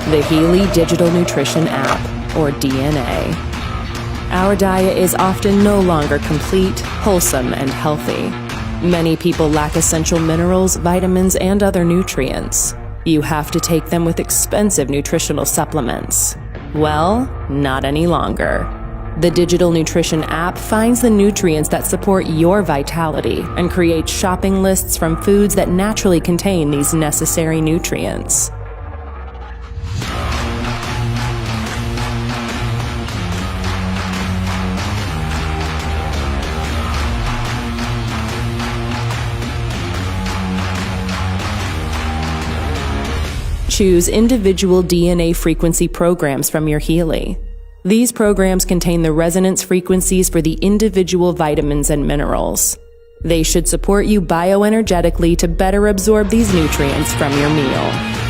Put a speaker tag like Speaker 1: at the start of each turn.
Speaker 1: the Healy Digital Nutrition App, or DNA. Our diet is often no longer complete, wholesome, and healthy. Many people lack essential minerals, vitamins, and other nutrients. You have to take them with expensive nutritional supplements. Well, not any longer. The Digital Nutrition app finds the nutrients that support your vitality and creates shopping lists from foods that naturally contain these necessary nutrients. Choose individual DNA frequency programs from your Healy. These programs contain the resonance frequencies for the individual vitamins and minerals. They should support you bioenergetically to better absorb these nutrients from your meal.